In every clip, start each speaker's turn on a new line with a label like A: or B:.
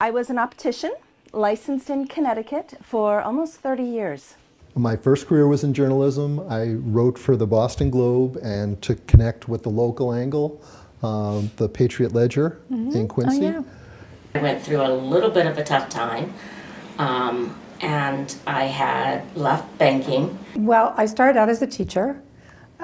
A: I was an optician, licensed in Connecticut for almost 30 years.
B: My first career was in journalism. I wrote for the Boston Globe, and to connect with the local angle, the Patriot Ledger in Quincy.
A: Oh, yeah.
C: I went through a little bit of a tough time, and I had left banking.
D: Well, I started out as a teacher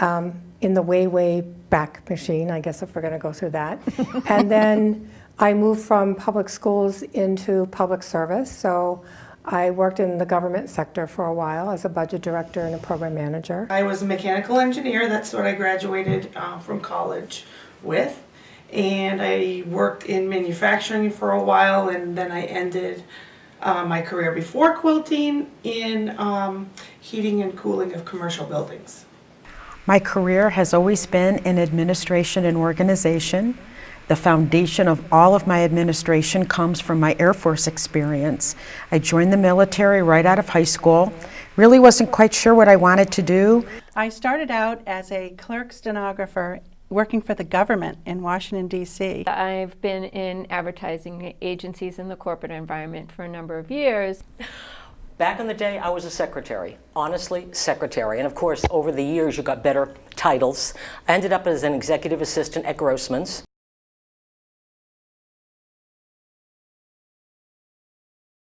D: in the way back machine, I guess, if we're going to go through that. And then I moved from public schools into public service. So I worked in the government sector for a while as a budget director and a program manager.
E: I was a mechanical engineer. That's what I graduated from college with. And I worked in manufacturing for a while, and then I ended my career before quilting in heating and cooling of commercial buildings.
F: My career has always been in administration and organization. The foundation of all of my administration comes from my Air Force experience. I joined the military right out of high school. Really wasn't quite sure what I wanted to do.
G: I started out as a clerk stenographer working for the government in Washington, D.C.
H: I've been in advertising agencies in the corporate environment for a number of years.
I: Back in the day, I was a secretary, honestly, secretary. And of course, over the years, you got better titles. I ended up as an executive assistant at Grossman's.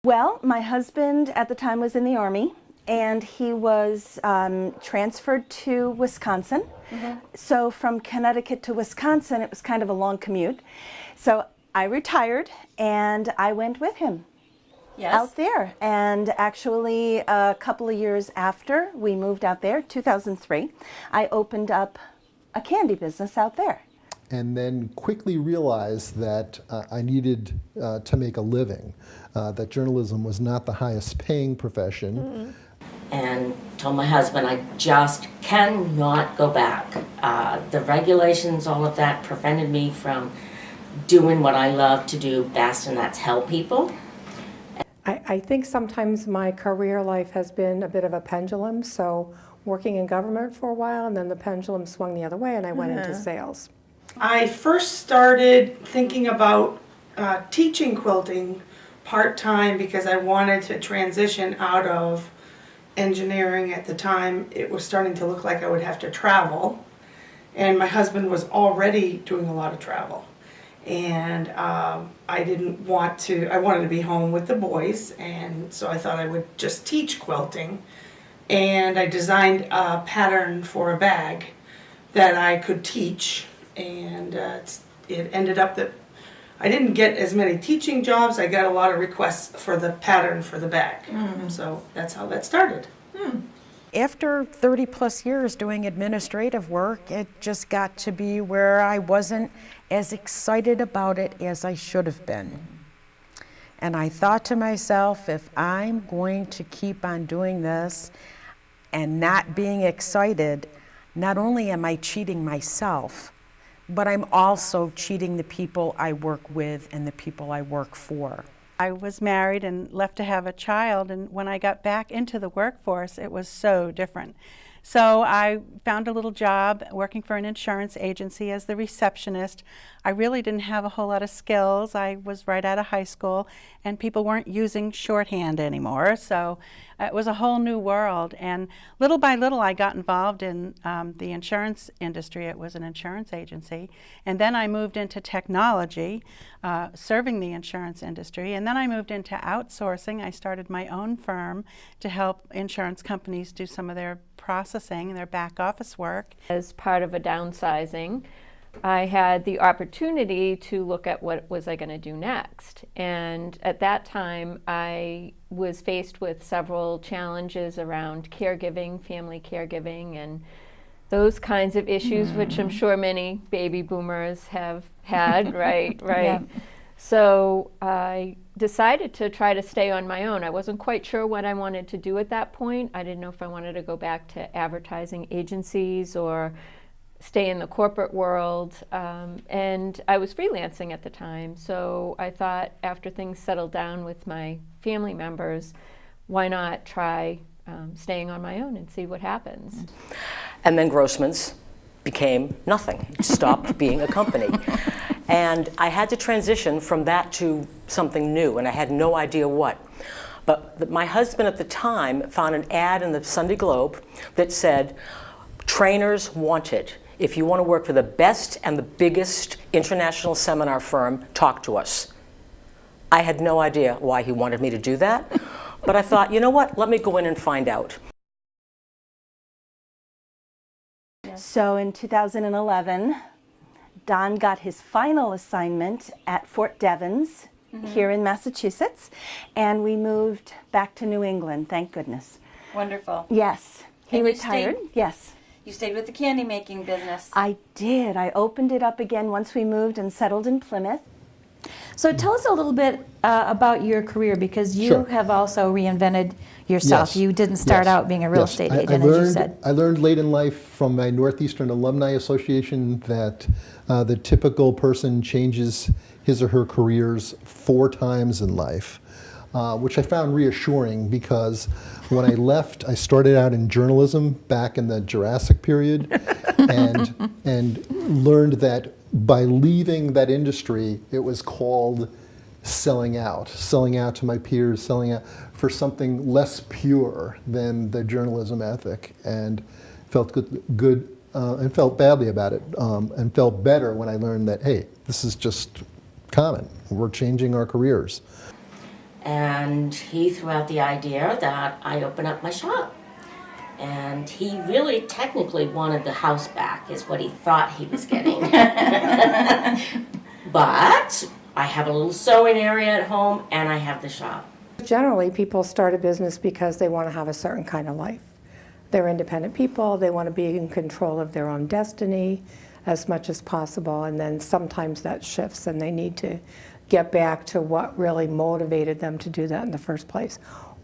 A: Well, my husband at the time was in the Army, and he was transferred to Wisconsin. So from Connecticut to Wisconsin, it was kind of a long commute. So I retired, and I went with him.
H: Yes.
A: Out there. And actually, a couple of years after we moved out there, 2003, I opened up a candy business out there.
B: And then quickly realized that I needed to make a living, that journalism was not the highest paying profession.
C: And told my husband I just cannot go back. The regulations, all of that, prevented me from doing what I love to do best, and that's help people.
D: I think sometimes my career life has been a bit of a pendulum. So working in government for a while, and then the pendulum swung the other way, and I went into sales.
E: I first started thinking about teaching quilting part-time because I wanted to transition out of engineering. At the time, it was starting to look like I would have to travel, and my husband was already doing a lot of travel. And I didn't want to, I wanted to be home with the boys, and so I thought I would just teach quilting. And I designed a pattern for a bag that I could teach, and it ended up that I didn't get as many teaching jobs. I got a lot of requests for the pattern for the bag. So that's how that started.
F: After 30 plus years doing administrative work, it just got to be where I wasn't as excited about it as I should have been. And I thought to myself, if I'm going to keep on doing this and not being excited, not only am I cheating myself, but I'm also cheating the people I work with and the people I work for.
G: I was married and left to have a child, and when I got back into the workforce, it was so different. So I found a little job working for an insurance agency as the receptionist. I really didn't have a whole lot of skills. I was right out of high school, and people weren't using shorthand anymore. So it was a whole new world. And little by little, I got involved in the insurance industry. It was an insurance agency. And then I moved into technology, serving the insurance industry. And then I moved into outsourcing. I started my own firm to help insurance companies do some of their processing and their back office work.
H: As part of a downsizing, I had the opportunity to look at what was I going to do next. And at that time, I was faced with several challenges around caregiving, family caregiving, and those kinds of issues, which I'm sure many baby boomers have had, right?
D: Yeah.
H: So I decided to try to stay on my own. I wasn't quite sure what I wanted to do at that point. I didn't know if I wanted to go back to advertising agencies or stay in the corporate world. And I was freelancing at the time. So I thought after things settled down with my family members, why not try staying on my own and see what happens.
I: And then Grossman's became nothing. It stopped being a company. And I had to transition from that to something new, and I had no idea what. But my husband at the time found an ad in the Sunday Globe that said, trainers wanted. If you want to work for the best and the biggest international seminar firm, talk to us. I had no idea why he wanted me to do that, but I thought, you know what, let me go in and find out.
A: So in 2011, Don got his final assignment at Fort Devens here in Massachusetts, and we moved back to New England, thank goodness.
J: Wonderful.
A: Yes, he
J: And you
A: retired,
J: stayed-
A: yes.
J: You stayed with the candy making business.
A: I did. I opened it up again once we moved and settled in Plymouth.
J: So tell us a little bit about your career, because you
B: Sure.
J: have also reinvented yourself.
B: Yes.
J: You didn't start
B: Yes.
J: out being a real
B: Yes.
J: estate
B: I
J: agent, as you
B: learned-
J: said.
B: I learned late in life from my Northeastern Alumni Association that the typical person changes his or her careers 4 times in life, which I found reassuring, because when I left, I started out in journalism back in the Jurassic period, and learned that by leaving that industry, it was called selling out to my peers, selling out for something less pure than the journalism ethic, and felt good and felt badly about it, and felt better when I learned that, hey, this is just common. We're changing our careers.
C: And he threw out the idea that I open up my shop. And he really technically wanted the house back, is what he thought he was getting. But I have a little sewing area at home, and I have the shop.
D: Generally, people start a business because they want to have a certain kind of life. They're independent people, they want to be in control of their own destiny as much as possible, and then sometimes that shifts and they need to get back to what really motivated them to do that in the first place.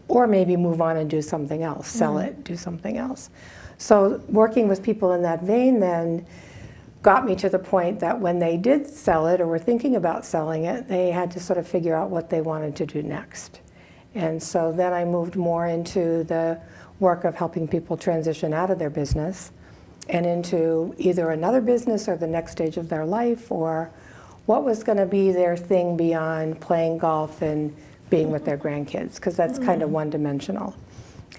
D: Or maybe move on and do something else, sell it, do something else. So working with people in that vein then got me to the point that when they did sell it or were thinking about selling it, they had to sort of figure out what they wanted to do next. And so then I moved more into the work of helping people transition out of their business and into either another business or the next stage of their life, or what was going to be their thing beyond playing golf and being with their grandkids, because that's kind of one-dimensional.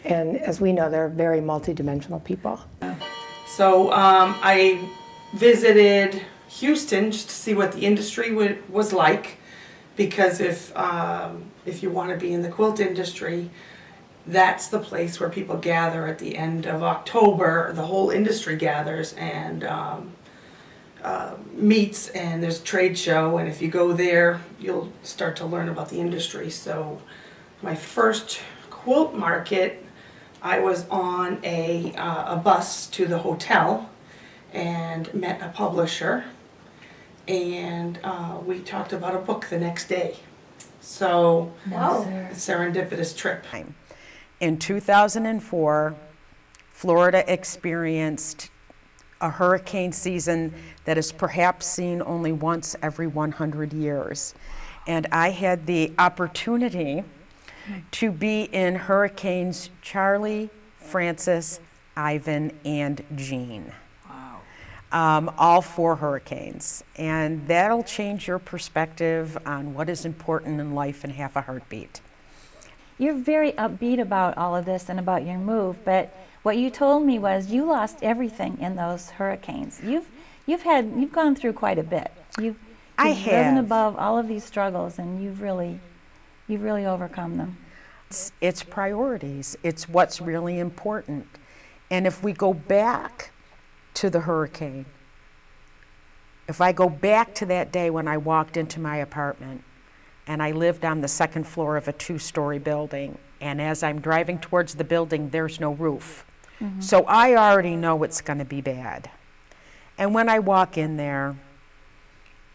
D: And as we know, they're very multi-dimensional people.
E: So I visited Houston just to see what the industry was like, because if you want to be in the quilt industry, that's the place where people gather at the end of October. The whole industry gathers and meets, and there's a trade show, and if you go there, you'll start to learn about the industry. So my first quilt market, I was on a bus to the hotel and met a publisher, and we talked about a book the next day. So, a serendipitous trip.
F: In 2004, Florida experienced a hurricane season that is perhaps seen only once every 100 years. And I had the opportunity to be in Hurricanes Charlie, Francis, Ivan, and Jean. Wow. All 4 hurricanes. And that'll change your perspective on what is important in life in half a heartbeat.
J: You're very upbeat about all of this and about your move, but what you told me was you lost everything in those hurricanes. You've gone through quite a bit. You've risen above all of these struggles, and you've really overcome them.
F: It's priorities. It's what's really important. And if we go back to the hurricane, if I go back to that day when I walked into my apartment, and I lived on the 2nd floor of a 2-story building, and as I'm driving towards the building, there's no roof. Mm-hmm. So I already know it's going to be bad. And when I walk in there,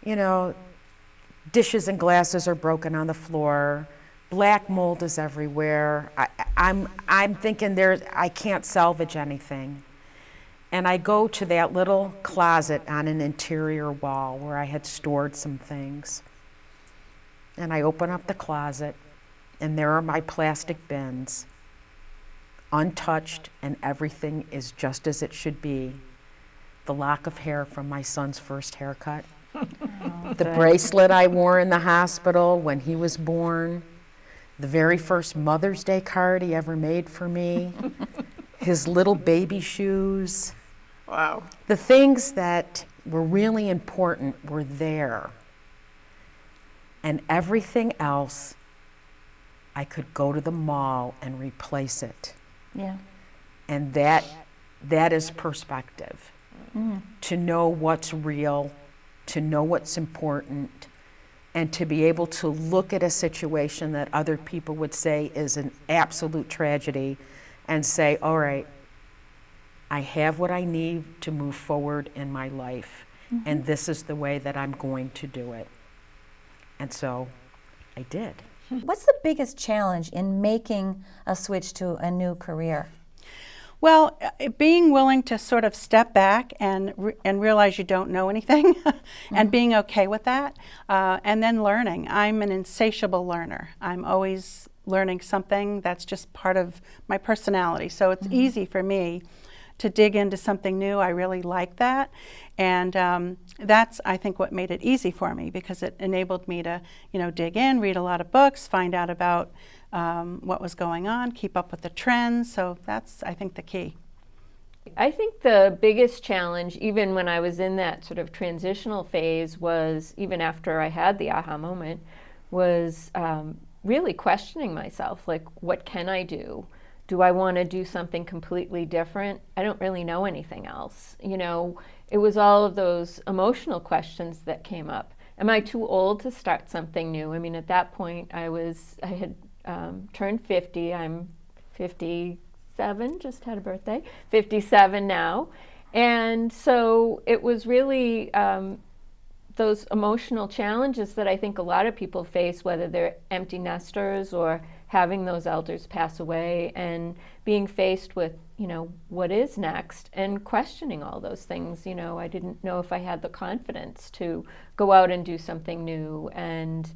F: you know, dishes and glasses are broken on the floor, black mold is everywhere. I'm thinking I can't salvage anything. And I go to that little closet on an interior wall where I had stored some things. And I open up the closet, and there are my plastic bins, untouched, and everything is just as it should be. The lock of hair from my son's first haircut, The bracelet I wore in the hospital when he was born, the very first Mother's Day card he ever made for me, his little baby shoes.
G: Wow.
F: The things that were really important were there. And everything else, I could go to the mall and replace it.
J: Yeah.
F: And that is perspective. To know what's real, to know what's important, and to be able to look at a situation that other people would say is an absolute tragedy and say, all right, I have what I need to move forward in my life, and this is the way that I'm going to do it. And so I did.
J: What's the biggest challenge in making a switch to a new career?
G: Well, being willing to sort of step back and realize you don't know anything and being okay with that, and then learning. I'm an insatiable learner. I'm always learning something. That's just part of my personality. So it's easy for me to dig into something new. I really like that. And that's, I think, what made it easy for me, because it enabled me to, dig in, read a lot of books, find out about what was going on, keep up with the trends. So that's, I think, the key.
H: I think the biggest challenge, even when I was in that sort of transitional phase, was, even after I had the aha moment, was really questioning myself, like, what can I do? Do I want to do something completely different? I don't really know anything else. It was all of those emotional questions that came up. Am I too old to start something new? I mean, at that point, I had turned 50. I'm 57, just had a birthday, 57 now. And so it was really those emotional challenges that I think a lot of people face, whether they're empty nesters or having those elders pass away, and being faced with, what is next, and questioning all those things. I didn't know if I had the confidence to go out and do something new. And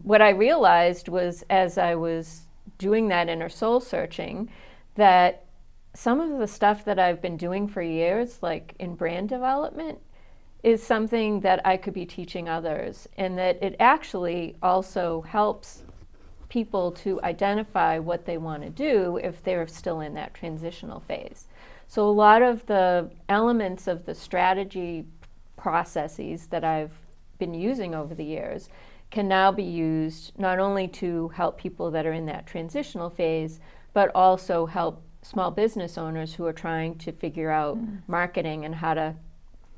H: what I realized was, as I was doing that inner soul searching, that some of the stuff that I've been doing for years, like in brand development, is something that I could be teaching others, and that it actually also helps people to identify what they want to do if they're still in that transitional phase. So a lot of the elements of the strategy processes that I've been using over the years can now be used not only to help people that are in that transitional phase, but also help small business owners who are trying to figure out marketing and how to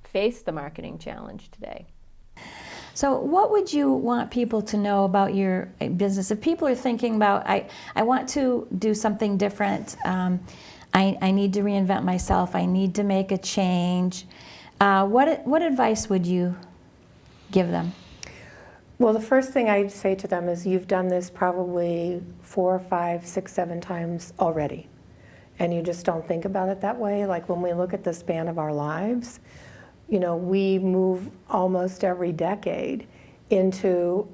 H: face the marketing challenge today.
J: So what would you want people to know about your business? If people are thinking about, I want to do something different, I need to reinvent myself, I need to make a change, what advice would you give them?
D: Well, the first thing I'd say to them is, you've done this probably 4, 5, 6, 7 times already, and you just don't think about it that way. Like, when we look at the span of our lives, we move almost every decade into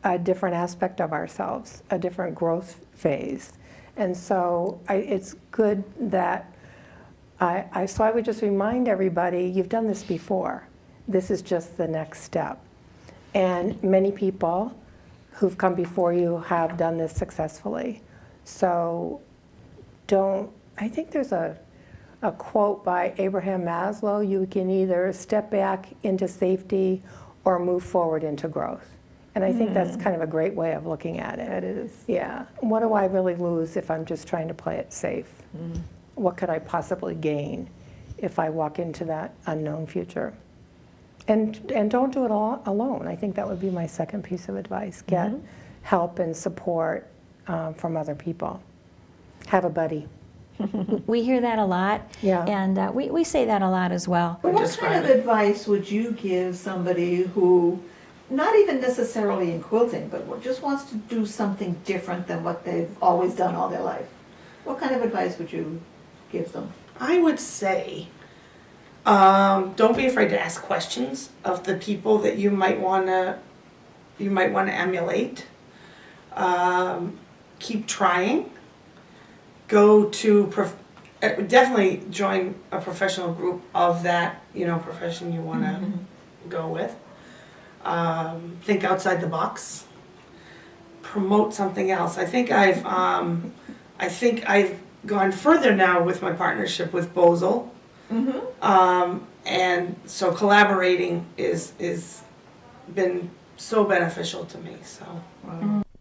D: a different aspect of ourselves, a different growth phase. And so it's good that I would just remind everybody, you've done this before. This is just the next step. And many people who've come before you have done this successfully. So I think there's a quote by Abraham Maslow: you can either step back into safety or move forward into growth. And I think that's kind of a great way of looking at it. It is. Yeah. What do I really lose if I'm just trying to play it safe? What could I possibly gain if I walk into that unknown future? And don't do it all alone. I think that would be my second piece of advice. Get help and support from other people. Have a buddy.
J: We hear that a lot, and we say that a lot as well.
K: What kind of advice would you give somebody who, not even necessarily in quilting, but just wants to do something different than what they've always done all their life? What kind of advice would you give them?
E: I would say, don't be afraid to ask questions of the people that you might want to emulate. Keep trying. Go to definitely join a professional group of that profession you want to go with. think outside the box, promote something else. I think I've gone further now with my partnership with Bozel. And so collaborating is been so beneficial to me. So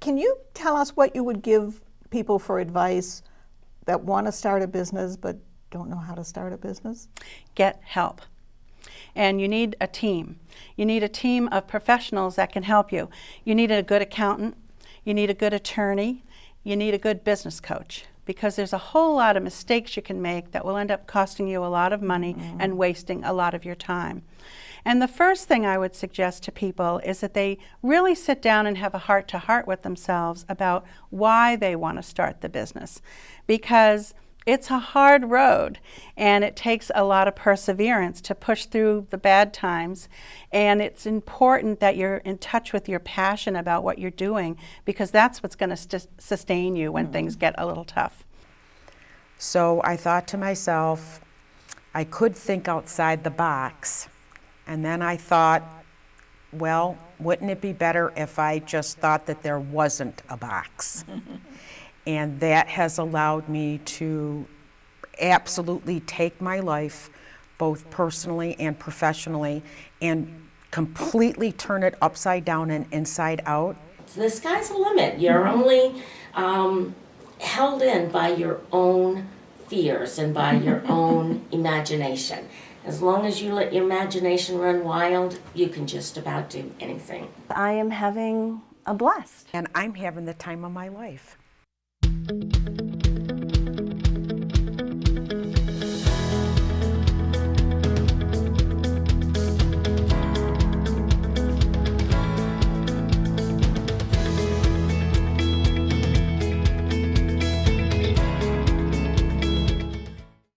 K: Can you tell us what you would give people for advice that want to start a business but don't know how to start a business?
G: Get help. And you need a team. You need a team of professionals that can help you. You need a good accountant. You need a good attorney. You need a good business coach, because there's a whole lot of mistakes you can make that will end up costing you a lot of money and wasting a lot of your time. And the first thing I would suggest to people is that they really sit down and have a heart-to-heart with themselves about why they want to start the business, because it's a hard road and it takes a lot of perseverance to push through the bad times, and it's important that you're in touch with your passion about what you're doing, because that's what's going to sustain you when things get a little tough.
F: So I thought to myself, I could think outside the box. And then I thought, well, wouldn't it be better if I just thought that there wasn't a box? And that has allowed me to absolutely take my life, both personally and professionally, and completely turn it upside down and inside out.
C: So the sky's the limit. You're only held in by your own fears and by your own imagination. As long as you let your imagination run wild, you can just about do anything.
A: I am having a blast.
F: And I'm having the time of my life.